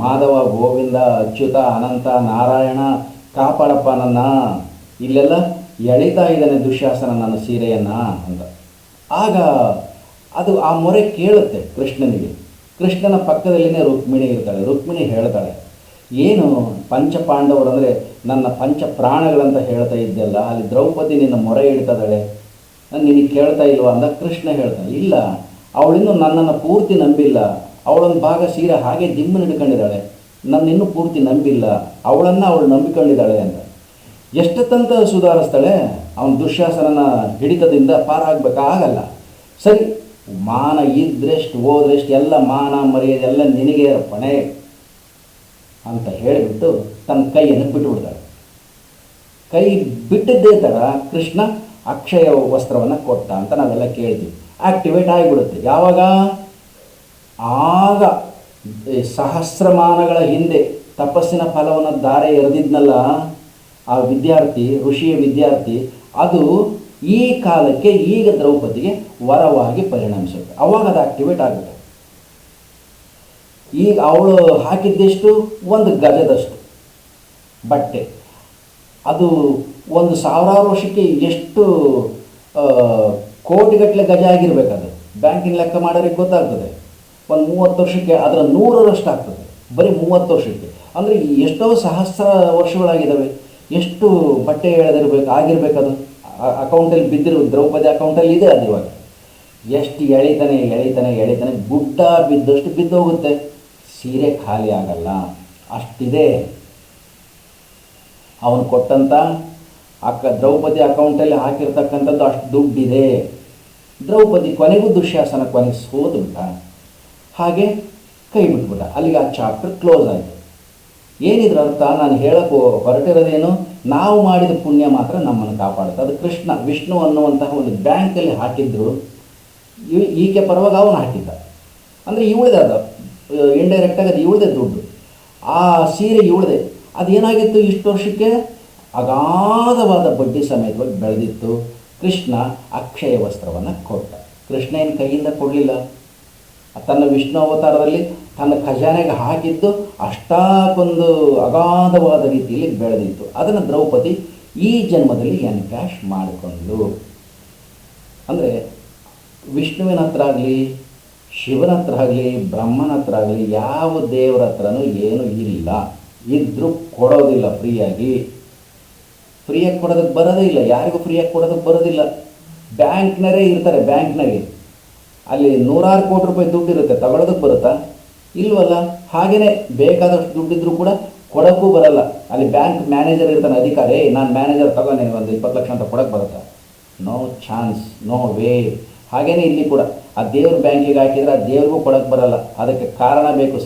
ಮಾಧವ, ಗೋವಿಂದ, ಅಚ್ಯುತ, ಅನಂತ, ನಾರಾಯಣ, ಕಾಪಾಡಪ್ಪ ನನ್ನ, ಇಲ್ಲೆಲ್ಲ ಎಳಿತಾ ಇದ್ದಾನೆ ದುಶ್ಯಾಸನ ನನ್ನ ಸೀರೆಯನ್ನು ಅಂತ. ಆಗ ಅದು ಆ ಮೊರೆ ಕೇಳುತ್ತೆ ಕೃಷ್ಣನಿಗೆ. ಕೃಷ್ಣನ ಪಕ್ಕದಲ್ಲಿನೇ ರುಕ್ಮಿಣಿ ಇರ್ತಾಳೆ. ರುಕ್ಮಿಣಿ ಹೇಳ್ತಾಳೆ, ಏನು ಪಂಚಪಾಂಡವರು ಅಂದರೆ ನನ್ನ ಪಂಚ ಪ್ರಾಣಗಳಂತ ಹೇಳ್ತಾ ಇದ್ದೆಲ್ಲ, ಅಲ್ಲಿ ದ್ರೌಪದಿ ನಿನ್ನ ಮೊರೆ ಇಡ್ತದಾಳೆ, ನಿನಗೆ ಕೇಳ್ತಾ ಇಲ್ವಾ ಅಂದ. ಕೃಷ್ಣ ಹೇಳ್ತಾನೆ, ಇಲ್ಲ, ಅವಳಿನ್ನೂ ನನ್ನನ್ನು ಪೂರ್ತಿ ನಂಬಿಲ್ಲ, ಅವಳೊಂದು ಭಾಗ ಸೀರೆ ಹಾಗೆ ದಿಮ್ಮನ ಹಿಡ್ಕೊಂಡಿದ್ದಾಳೆ, ನನ್ನಿನ್ನೂ ಪೂರ್ತಿ ನಂಬಿಲ್ಲ, ಅವಳನ್ನು ಅವಳು ನಂಬಿಕೊಂಡಿದ್ದಾಳೆ ಅಂತ. ಎಷ್ಟೊತ್ತಂತ ಸುಧಾರಿಸ್ತಾಳೆ, ಅವನ ದುಶ್ಯಾಸನನ ಹಿಡಿತದಿಂದ ಪಾರಾಗಬೇಕಾಗಲ್ಲ. ಸರಿ, ಮಾನ ಇದ್ರೆಷ್ಟು ಹೋದ್ರೆಷ್ಟು ಎಲ್ಲ ಮಾನ ಮರ್ಯಾದೆ ಎಲ್ಲ ನಿನಗೆ ಪಣೆ ಅಂತ ಹೇಳಿಬಿಟ್ಟು ತನ್ನ ಕೈಯನ್ನು ಬಿಟ್ಟುಬಿಡ್ತಾಳೆ. ಕೈ ಬಿಟ್ಟಿದ್ದೇ ಥರ ಕೃಷ್ಣ ಅಕ್ಷಯ ವಸ್ತ್ರವನ್ನು ಕೊಟ್ಟ ಅಂತ ನಾವೆಲ್ಲ ಕೇಳ್ತೀವಿ. ಆ್ಯಕ್ಟಿವೇಟ್ ಆಗಿಬಿಡುತ್ತೆ ಯಾವಾಗ? ಆಗ ಸಹಸ್ರಮಾನಗಳ ಹಿಂದೆ ತಪಸ್ಸಿನ ಫಲವನ್ನು ಧಾರೆ ಎರೆದಿದ್ನಲ್ಲ ಆ ವಿದ್ಯಾರ್ಥಿ, ಋಷಿಯ ವಿದ್ಯಾರ್ಥಿ, ಅದು ಈ ಕಾಲಕ್ಕೆ ಈಗ ದ್ರೌಪದಿಗೆ ವರವಾಗಿ ಪರಿಣಮಿಸುತ್ತೆ. ಅವಾಗ ಅದು ಆಕ್ಟಿವೇಟ್ ಆಗುತ್ತೆ. ಈಗ ಅವಳು ಹಾಕಿದ್ದೆಷ್ಟು? ಒಂದು ಗಜದಷ್ಟು ಬಟ್ಟೆ. ಅದು ಒಂದು ಸಾವಿರಾರು ವರ್ಷಕ್ಕೆ ಎಷ್ಟು ಕೋಟಿಗಟ್ಟಲೆ ಗಜ ಆಗಿರಬೇಕದು. ಬ್ಯಾಂಕಿನ ಲೆಕ್ಕ ಮಾಡೋರಿಗೆ ಗೊತ್ತಾಗ್ತದೆ. ಒಂದು 30 ವರ್ಷಕ್ಕೆ ಅದರ 100ರಷ್ಟು ಆಗ್ತದೆ, ಬರೀ 30 ವರ್ಷಕ್ಕೆ. ಅಂದರೆ ಎಷ್ಟೋ ಸಹಸ್ರ ವರ್ಷಗಳಾಗಿದ್ದಾವೆ. ಎಷ್ಟು ಬಟ್ಟೆ ಆಗಿರಬೇಕದು. ಅಕೌಂಟಲ್ಲಿ ಬಿದ್ದಿರೋ ದ್ರೌಪದಿ ಅಕೌಂಟಲ್ಲಿ ಇದೆ ಅದು. ಇವಾಗ ಎಷ್ಟು ಎಳಿತಾನೆ ಗುಡ್ಡ ಬಿದ್ದಷ್ಟು ಬಿದ್ದೋಗುತ್ತೆ, ಸೀರೆ ಖಾಲಿ ಆಗಲ್ಲ, ಅಷ್ಟಿದೆ. ಅವನು ಕೊಟ್ಟಂಥ ದ್ರೌಪದಿ ಅಕೌಂಟಲ್ಲಿ ಹಾಕಿರ್ತಕ್ಕಂಥದ್ದು ಅಷ್ಟು ದುಡ್ಡಿದೆ. ದ್ರೌಪದಿ ಕೊನೆಗೂ ದುಶ್ಯಾಸನ ಕೊನೆಗೆ ಸೋತುಬಿಟ್ಟ. ಹಾಗೆ ಕೈ ಬಿಟ್ಬಿಟ್ಟ. ಅಲ್ಲಿಗೆ ಆ ಚಾಪ್ಟರ್ ಕ್ಲೋಸ್ ಆಯಿತು. ಏನಿದ್ರ ಅರ್ಥ? ನಾನು ಹೇಳಕ್ಕೆ ಹೊರಟಿರೋದೇನು, ನಾವು ಮಾಡಿದ ಪುಣ್ಯ ಮಾತ್ರ ನಮ್ಮನ್ನು ಕಾಪಾಡುತ್ತೆ. ಅದು ಕೃಷ್ಣ ವಿಷ್ಣು ಅನ್ನುವಂತಹ ಒಂದು ಬ್ಯಾಂಕಲ್ಲಿ ಹಾಕಿದ್ರು, ಈಕೆ ಪರವಾಗಿ ಅವನು ಹಾಕಿದ್ದ. ಅಂದರೆ ಇವಳದೆ ಅದು ಇಂಡೈರೆಕ್ಟಾಗಿ ಅದು ಇವಳದೆ ದುಡ್ಡು. ಆ ಸೀರೆ ಇವಳದೆ. ಅದೇನಾಗಿತ್ತು, ಇಷ್ಟು ವರ್ಷಕ್ಕೆ ಅಗಾಧವಾದ ಬಡ್ಡಿ ಸಮೇತವಾಗಿ ಬೆಳೆದಿತ್ತು. ಕೃಷ್ಣ ಅಕ್ಷಯ ವಸ್ತ್ರವನ್ನು ಕೊಟ್ಟ. ಕೃಷ್ಣ ಏನು ಕೈಯಿಂದ ಕೊಡಲಿಲ್ಲ, ತನ್ನ ವಿಷ್ಣು ಅವತಾರದಲ್ಲಿ ತನ್ನ ಖಜಾನೆಗೆ ಹಾಕಿದ್ದು ಅಷ್ಟಾಕೊಂದು ಅಗಾಧವಾದ ರೀತಿಯಲ್ಲಿ ಬೆಳೆದಿತ್ತು. ಅದನ್ನು ದ್ರೌಪದಿ ಈ ಜನ್ಮದಲ್ಲಿ ಎನ್ಕ್ಯಾಶ್ ಮಾಡಿಕೊಂಡು, ಅಂದರೆ ವಿಷ್ಣುವಿನ ಹತ್ರ ಆಗಲಿ, ಶಿವನ ಹತ್ರ ಆಗಲಿ, ಬ್ರಹ್ಮನ ಹತ್ರ ಆಗಲಿ, ಯಾವ ದೇವರ ಹತ್ರನೂ ಏನೂ ಇಲ್ಲ. ಇದ್ದರೂ ಕೊಡೋದಿಲ್ಲ ಫ್ರೀಯಾಗಿ ಕೊಡೋದಕ್ಕೆ ಬರೋದೇ ಇಲ್ಲ. ಯಾರಿಗೂ ಫ್ರೀಯಾಗಿ ಕೊಡೋದಕ್ಕೆ ಬರೋದಿಲ್ಲ. ಬ್ಯಾಂಕ್ನರೇ ಇರ್ತಾರೆ, ಬ್ಯಾಂಕ್ನಾಗೆ ಅಲ್ಲಿ ನೂರಾರು ಕೋಟಿ ರೂಪಾಯಿ ದುಡ್ಡು ಇರುತ್ತೆ, ತಗೊಳ್ಳೋದಕ್ಕೆ ಬರುತ್ತಾ? ಇಲ್ವಲ್ಲ. ಹಾಗೆಯೇ ಬೇಕಾದಷ್ಟು ದುಡ್ಡಿದ್ರೂ ಕೂಡ ಕೊಡೋಕ್ಕೂ ಬರಲ್ಲ. ಅಲ್ಲಿ ಬ್ಯಾಂಕ್ ಮ್ಯಾನೇಜರ್ ಇರ್ತಾನೆ, ಅಧಿಕಾರಿ, ನಾನು ಮ್ಯಾನೇಜರ್ ತಗೊಂಡು ನಿನಗೆ ಒಂದು 20 ಲಕ್ಷ ಅಂತ ಕೊಡೋಕ್ಕೆ ಬರುತ್ತಾ? No chance, no way. ಹಾಗೆಯೇ ಇಲ್ಲಿ ಕೂಡ ಆ ದೇವ್ರ ಬ್ಯಾಂಕಿಗೆ ಹಾಕಿದರೆ ಆ ದೇವ್ರಿಗೂ ಕೊಡೋಕ್ಕೆ ಬರಲ್ಲ. ಅದಕ್ಕೆ ಕಾರಣ ಬೇಕು,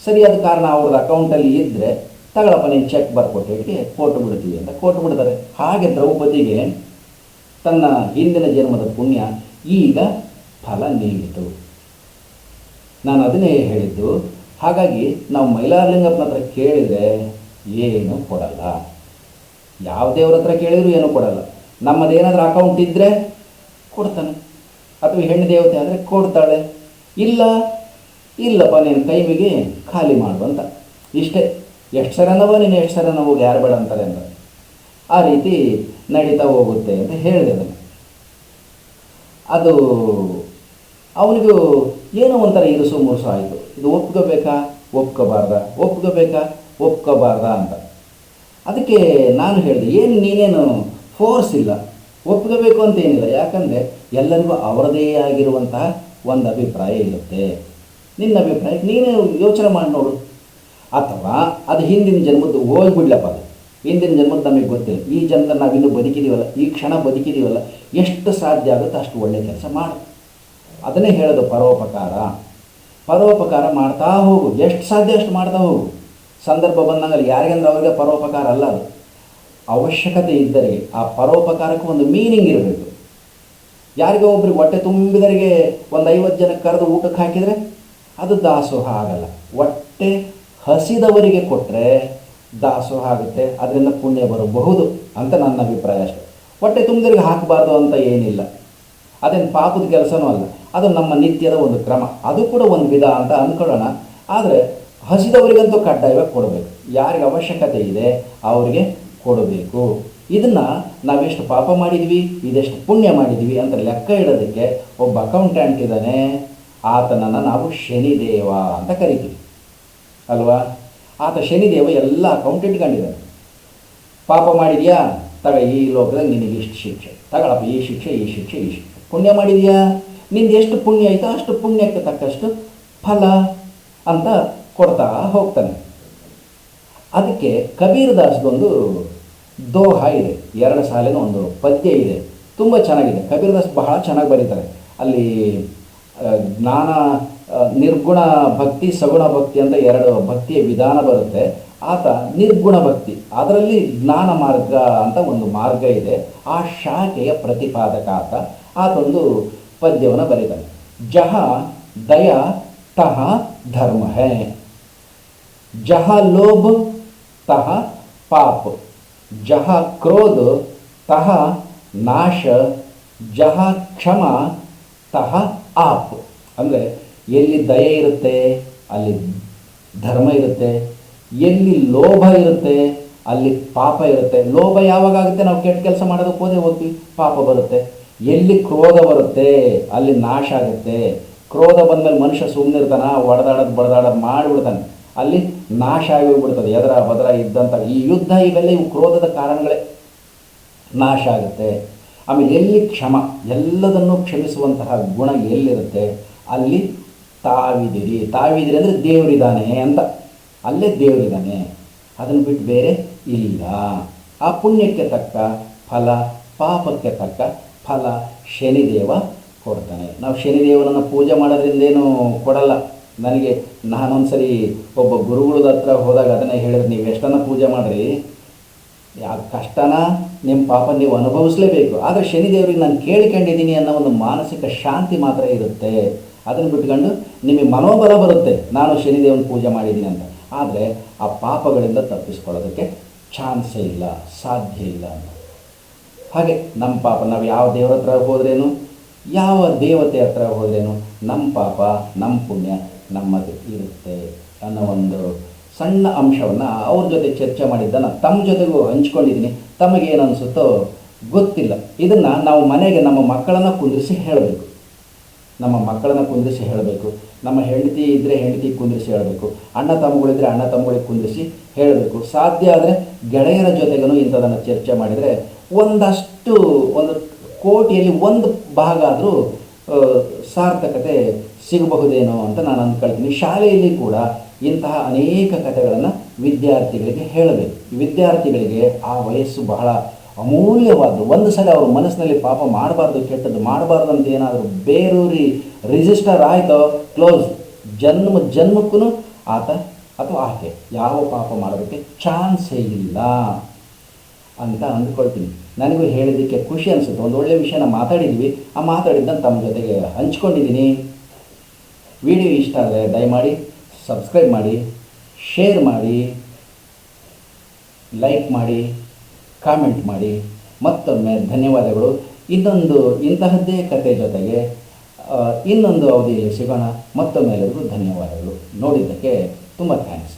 ಸರಿಯಾದ ಕಾರಣ ಅವ್ರದ್ದು ಅಕೌಂಟಲ್ಲಿ ಇದ್ದರೆ ತಗೊಳಪ್ಪ ನೀನು ಚೆಕ್ ಬರ್ಕೊಟ್ಟಿಗೆ ಕೊಟ್ಟು ಬಿಡ್ತೀವಿ ಅಂತ ಕೊಟ್ಟು ಬಿಡ್ತಾರೆ. ಹಾಗೆ ದ್ರೌಪದಿಗೆ ತನ್ನ ಹಿಂದಿನ ಜನ್ಮದ ಪುಣ್ಯ ಈಗ ಫಲ ನೀಡಿತು. ನಾನು ಅದನ್ನೇ ಹೇಳಿದ್ದು. ಹಾಗಾಗಿ ನಾವು ಮೈಲಾರಲಿಂಗಪ್ಪನ ಹತ್ರ ಕೇಳಿದರೆ ಏನೂ ಕೊಡಲ್ಲ, ಯಾವ ದೇವ್ರ ಹತ್ರ ಕೇಳಿದರೂ ಏನೂ ಕೊಡಲ್ಲ. ನಮ್ಮದೇನಾದ್ರೂ ಅಕೌಂಟ್ ಇದ್ದರೆ ಕೊಡ್ತಾನೆ, ಅಥವಾ ಹೆಣ್ಣು ದೇವತೆ ಆದರೆ ಕೊಡ್ತಾಳೆ. ಇಲ್ಲಪ್ಪ ನೀನು ಕೈಮಿಗೆ ಖಾಲಿ ಮಾಡು ಅಂತ. ಇಷ್ಟೇ. ಎಷ್ಟು ಸರನವೋ ನೀನು ಎಷ್ಟು ಸರನ ಹೋಗಿ ಯಾರು ಬೇಡ ಅಂತಾರೆ ಅಂತ. ಆ ರೀತಿ ನಡೀತಾ ಹೋಗುತ್ತೆ ಅಂತ ಹೇಳಿದೆ. ಅದು ಅವನಿಗೂ ಏನೋ ಒಂಥರ ಇರುಸು ಮುರುಸು ಆಯಿತು. ಇದು ಒಪ್ಕೋಬೇಕಾ ಒಪ್ಕೋಬಾರ್ದಾ ಅಂತ. ಅದಕ್ಕೆ ನಾನು ಹೇಳಿದೆ, ನೀನೇನು ಫೋರ್ಸ್ ಇಲ್ಲ, ಒಪ್ಕೋಬೇಕು ಅಂತ ಏನಿಲ್ಲ. ಯಾಕಂದರೆ ಎಲ್ಲರಿಗೂ ಅವರದೇ ಆಗಿರುವಂತಹ ಒಂದು ಅಭಿಪ್ರಾಯ ಇರುತ್ತೆ. ನಿನ್ನ ಅಭಿಪ್ರಾಯಕ್ಕೆ ನೀನೇ ಯೋಚನೆ ಮಾಡಿ ನೋಡು. ಅಥವಾ ಅದು ಹಿಂದಿನ ಜನ್ಮದ್ದು ಹೋಗ್ಬಿಡ್ಲಪ್ಪ, ಅದು ಹಿಂದಿನ ಜನ್ಮದ್ದು ನಮಗೆ ಗೊತ್ತಿಲ್ಲ. ಈ ಜನ್ಮದಲ್ಲಿ ನಾವಿನ್ನೂ ಬದುಕಿದ್ದೀವಲ್ಲ, ಈ ಕ್ಷಣ ಬದುಕಿದ್ದೀವಲ್ಲ, ಎಷ್ಟು ಸಾಧ್ಯ ಆಗುತ್ತೋ ಅಷ್ಟು ಒಳ್ಳೆಯ ಕೆಲಸ ಮಾಡು. ಅದನ್ನೇ ಹೇಳೋದು ಪರೋಪಕಾರ ಮಾಡ್ತಾ ಹೋಗು. ಎಷ್ಟು ಸಾಧ್ಯ ಅಷ್ಟು ಮಾಡ್ತಾ ಹೋಗು. ಸಂದರ್ಭ ಬಂದಂಗಲ್ಲಿ ಯಾರಿಗಂದ್ರೆ ಅವ್ರಿಗೆ ಪರೋಪಕಾರ ಅಲ್ಲ, ಅದು ಅವಶ್ಯಕತೆ ಇದ್ದರೆ ಆ ಪರೋಪಕಾರಕ್ಕೆ ಒಂದು ಮೀನಿಂಗ್ ಇರಬೇಕು. ಯಾರಿಗೋ ಒಬ್ರಿಗೆ ಹೊಟ್ಟೆ ತುಂಬಿದರಿಗೆ ಒಂದು 50 ಜನಕ್ಕೆ ಕರೆದು ಊಟಕ್ಕೆ ಹಾಕಿದರೆ ಅದು ದಾಸೋಹ ಆಗಲ್ಲ. ಹೊಟ್ಟೆ ಹಸಿದವರಿಗೆ ಕೊಟ್ಟರೆ ದಾಸೋಹ ಆಗುತ್ತೆ, ಅದರಿಂದ ಪುಣ್ಯ ಬರಬಹುದು ಅಂತ ನನ್ನ ಅಭಿಪ್ರಾಯ ಅಷ್ಟೆ. ಹೊಟ್ಟೆ ತುಂಬಿದರಿಗೆ ಹಾಕಬಾರ್ದು ಅಂತ ಏನಿಲ್ಲ, ಅದೇನು ಪಾಪದ ಕೆಲಸನೂ ಅಲ್ಲ. ಅದು ನಮ್ಮ ನಿತ್ಯದ ಒಂದು ಕ್ರಮ, ಅದು ಕೂಡ ಒಂದು ವಿಧ ಅಂತ ಅಂದ್ಕೊಳ್ಳೋಣ. ಆದರೆ ಹಸಿದವರಿಗಂತೂ ಕಡ್ಡಾಯವಾಗಿ ಕೊಡಬೇಕು. ಯಾರಿಗೆ ಅವಶ್ಯಕತೆ ಇದೆ ಅವರಿಗೆ ಕೊಡಬೇಕು. ಇದನ್ನು ನಾವೆಷ್ಟು ಪಾಪ ಮಾಡಿದ್ವಿ, ಇದೆಷ್ಟು ಪುಣ್ಯ ಮಾಡಿದ್ವಿ ಅಂತ ಲೆಕ್ಕ ಇಡೋದಕ್ಕೆ ಒಬ್ಬ ಅಕೌಂಟೆಂಟ್ ಇದ್ದಾನೆ. ಆತನನ್ನು ನಾವು ಶನಿದೇವ ಅಂತ ಕರಿತೀವಿ ಅಲ್ವಾ? ಆತ ಶನಿದೇವ ಎಲ್ಲ ಅಕೌಂಟ್ ಇಟ್ಕೊಂಡಿದ್ದಾನೆ. ಪಾಪ ಮಾಡಿದೆಯಾ, ತಗ ಈ ಲೋಕದಾಗ ನಿನಗೆ ಇಷ್ಟು ಶಿಕ್ಷೆ, ತಗೊಳಪ್ಪ ಈ ಶಿಕ್ಷೆ. ಪುಣ್ಯ ಮಾಡಿದೆಯಾ, ನಿಂದು ಎಷ್ಟು ಪುಣ್ಯ ಆಯಿತೋ ಅಷ್ಟು ಪುಣ್ಯಕ್ಕೆ ತಕ್ಕಷ್ಟು ಫಲ ಅಂತ ಕೊಡ್ತಾ ಹೋಗ್ತಾನೆ. ಅದಕ್ಕೆ ಕಬೀರದಾಸ್ದೊಂದು ದೋಹ ಇದೆ, 2 ಸಾಲಿನ ಒಂದು ಪದ್ಯ ಇದೆ, ತುಂಬ ಚೆನ್ನಾಗಿದೆ. ಕಬೀರದಾಸ್ ಬಹಳ ಚೆನ್ನಾಗಿ ಬರೀತಾರೆ. ಅಲ್ಲಿ ಜ್ಞಾನ, ನಿರ್ಗುಣ ಭಕ್ತಿ, ಸಗುಣ ಭಕ್ತಿ ಅಂತ 2 ಭಕ್ತಿಯ ವಿಧಾನ ಬರುತ್ತೆ. ಆತ ನಿರ್ಗುಣ ಭಕ್ತಿ, ಅದರಲ್ಲಿ ಜ್ಞಾನ ಮಾರ್ಗ ಅಂತ ಒಂದು ಮಾರ್ಗ ಇದೆ. ಆ ಶಾಖೆಯ ಪ್ರತಿಪಾದಕ ಆತೊಂದು ಪದ್ಯವನ್ನು ಬರೀತಾನೆ. ಜಹ ದಯ ತಹ ಧರ್ಮ ಹೈ, ಜಹ ಲೋಭ ತಹ ಪಾಪ, ಜಹ ಕ್ರೋಧ ತಹ ನಾಶ, ಜಹ ಕ್ಷಮ ತಹ ಆಪ್. ಅಂದರೆ ಎಲ್ಲಿ ದಯೆ ಇರುತ್ತೆ ಅಲ್ಲಿ ಧರ್ಮ ಇರುತ್ತೆ, ಎಲ್ಲಿ ಲೋಭ ಇರುತ್ತೆ ಅಲ್ಲಿ ಪಾಪ ಇರುತ್ತೆ. ಲೋಭ ಯಾವಾಗ ಆಗುತ್ತೆ, ನಾವು ಕೆಟ್ಟ ಕೆಲಸ ಮಾಡೋದಕ್ಕೆ ಹೋಗ್ತೀವಿ, ಪಾಪ ಬರುತ್ತೆ. ಎಲ್ಲಿ ಕ್ರೋಧ ಬರುತ್ತೆ ಅಲ್ಲಿ ನಾಶ ಆಗುತ್ತೆ. ಕ್ರೋಧ ಬಂದಮೇಲೆ ಮನುಷ್ಯ ಸುಮ್ಮನೆ ಇರ್ತಾನೆ, ಬಡದಾಡೋದು ಮಾಡಿಬಿಡ್ತಾನೆ, ಅಲ್ಲಿ ನಾಶ ಆಗಿ ಹೋಗ್ಬಿಡ್ತದೆ. ಎದರ ಬದರ ಇದ್ದಂಥ ಈ ಯುದ್ಧ ಇವೆಲ್ಲ ಇವು ಕ್ರೋಧದ ಕಾರಣಗಳೇ. ನಾಶ ಆಗುತ್ತೆ. ಆಮೇಲೆ ಎಲ್ಲಿ ಕ್ಷಮ, ಎಲ್ಲದನ್ನು ಕ್ಷಮಿಸುವಂತಹ ಗುಣ ಎಲ್ಲಿರುತ್ತೆ ಅಲ್ಲಿ ತಾವಿದಿರಿ ಅಂದರೆ ದೇವರಿದ್ದಾನೆ ಅಂತ, ಅಲ್ಲೇ ದೇವರಿದ್ದಾನೆ. ಅದನ್ನು ಬಿಟ್ಟು ಬೇರೆ ಇಲ್ಲ. ಆ ಪುಣ್ಯಕ್ಕೆ ತಕ್ಕ ಫಲ, ಪಾಪಕ್ಕೆ ತಕ್ಕ ಫಲ ಶನಿದೇವ ಕೊಡ್ತಾನೆ. ನಾವು ಶನಿದೇವನನ್ನು ಪೂಜೆ ಮಾಡೋದ್ರಿಂದೇನು ಕೊಡಲ್ಲ. ನನಗೆ ನಾನೊಂದು ಸರಿ ಒಬ್ಬ ಗುರುಗಳದ ಹತ್ರ ಹೋದಾಗ ಅದನ್ನೇ ಹೇಳಿದ್ರೆ, ನೀವು ಎಷ್ಟನ್ನು ಪೂಜೆ ಮಾಡಿರಿ, ಯಾವ ಕಷ್ಟನ ನಿಮ್ಮ ಪಾಪ ನೀವು ಅನುಭವಿಸಲೇಬೇಕು. ಆದರೆ ಶನಿದೇವರಿಗೆ ನಾನು ಕೇಳ್ಕೊಂಡಿದ್ದೀನಿ ಅನ್ನೋ ಒಂದು ಮಾನಸಿಕ ಶಾಂತಿ ಮಾತ್ರ ಇರುತ್ತೆ. ಅದನ್ನು ಬಿಟ್ಕೊಂಡು ನಿಮಗೆ ಮನೋಬಲ ಬರುತ್ತೆ, ನಾನು ಶನಿದೇವನ ಪೂಜೆ ಮಾಡಿದ್ದೀನಿ ಅಂತ. ಆದರೆ ಆ ಪಾಪಗಳಿಂದ ತಪ್ಪಿಸ್ಕೊಳ್ಳೋದಕ್ಕೆ ಚಾನ್ಸೇ ಇಲ್ಲ, ಸಾಧ್ಯ ಇಲ್ಲ ಅಂತ. ಹಾಗೆ ನಮ್ಮ ಪಾಪ, ನಾವು ಯಾವ ದೇವರ ಹತ್ರ ಹೋದ್ರೇನು, ಯಾವ ದೇವತೆ ಹತ್ರ ಹೋದ್ರೇನು ನಮ್ಮ ಪಾಪ ನಮ್ಮ ಪುಣ್ಯ ನಮ್ಮದು ಇರುತ್ತೆ ಅನ್ನೋ ಒಂದು ಸಣ್ಣ ಅಂಶವನ್ನು ಅವ್ರ ಜೊತೆ ಚರ್ಚೆ ಮಾಡಿದ್ದನ್ನು ತಮ್ಮ ಜೊತೆಗೂ ಹಂಚ್ಕೊಂಡಿದ್ದೀನಿ. ತಮಗೇನು ಅನಿಸುತ್ತೋ ಗೊತ್ತಿಲ್ಲ. ಇದನ್ನು ನಾವು ಮನೆಗೆ ನಮ್ಮ ಮಕ್ಕಳನ್ನು ಕುಂದಿರಿಸಿ ಹೇಳಬೇಕು. ನಮ್ಮ ಮಕ್ಕಳನ್ನು ಕುಂದಿರಿಸಿ ಹೇಳಬೇಕು. ನಮ್ಮ ಹೆಂಡತಿ ಇದ್ದರೆ ಹೆಂಡತಿ ಕುಂದಿರಿಸಿ ಹೇಳಬೇಕು. ಅಣ್ಣ ತಮ್ಮಗಳಿದ್ದರೆ ಅಣ್ಣ ತಮ್ಮಗಳಿಗೆ ಕುಂದಿರಿಸಿ ಹೇಳಬೇಕು. ಸಾಧ್ಯ ಆದರೆ ಗೆಳೆಯರ ಜೊತೆಗೂ ಇಂಥದನ್ನು ಚರ್ಚೆ ಮಾಡಿದರೆ ಒಂದು ಕೋಟಿಯಲ್ಲಿ ಒಂದು ಭಾಗ ಆದರೂ ಸಾರ್ಥಕತೆ ಸಿಗಬಹುದೇನೋ ಅಂತ ನಾನು ಅಂದ್ಕೊಳ್ತೀನಿ. ಶಾಲೆಯಲ್ಲಿ ಕೂಡ ಇಂತಹ ಅನೇಕ ಕಥೆಗಳನ್ನು ವಿದ್ಯಾರ್ಥಿಗಳಿಗೆ ಹೇಳಬೇಕು. ವಿದ್ಯಾರ್ಥಿಗಳಿಗೆ ಆ ವಯಸ್ಸು ಬಹಳ ಅಮೂಲ್ಯವಾದ್ದು. ಒಂದು ಸಲ ಅವ್ರ ಮನಸ್ಸಿನಲ್ಲಿ ಪಾಪ ಮಾಡಬಾರ್ದು, ಕೆಟ್ಟದ್ದು ಮಾಡಬಾರ್ದು ಅಂತ ಏನಾದರೂ ಬೇರೂರಿ ರಿಜಿಸ್ಟರ್ ಆಯಿತೋ ಕ್ಲೋಸ್, ಜನ್ಮಕ್ಕೂ ಆತ ಅಥವಾ ಆಕೆ ಯಾವ ಪಾಪ ಮಾಡೋದಕ್ಕೆ ಚಾನ್ಸೇ ಇಲ್ಲ ಅಂತ ಅಂದ್ಕೊಳ್ತೀನಿ. ನನಗೂ ಹೇಳಿದ್ದಕ್ಕೆ ಖುಷಿ ಅನಿಸುತ್ತೆ. ಒಂದು ಒಳ್ಳೆಯ ವಿಷಯನ ಮಾತಾಡಿದ್ವಿ, ಆ ಮಾತಾಡಿದ್ದನ್ನು ತಮ್ಮ ಜೊತೆಗೆ ಹಂಚ್ಕೊಂಡಿದ್ದೀನಿ. ವಿಡಿಯೋ ಇಷ್ಟ ಆದರೆ ದಯಮಾಡಿ ಸಬ್ಸ್ಕ್ರೈಬ್ ಮಾಡಿ, ಶೇರ್ ಮಾಡಿ, ಲೈಕ್ ಮಾಡಿ, ಕಾಮೆಂಟ್ ಮಾಡಿ. ಮತ್ತೊಮ್ಮೆ ಧನ್ಯವಾದಗಳು. ಇಂತಹದ್ದೇ ಕತೆ ಜೊತೆಗೆ ಇನ್ನೊಂದು ಅವಧಿಯಲ್ಲಿ ಸಿಗೋಣ. ಮತ್ತೊಮ್ಮೆ ಎಲ್ಲರಿಗೂ ಧನ್ಯವಾದಗಳು. ನೋಡಿದ್ದಕ್ಕೆ ತುಂಬ ಥ್ಯಾಂಕ್ಸ್.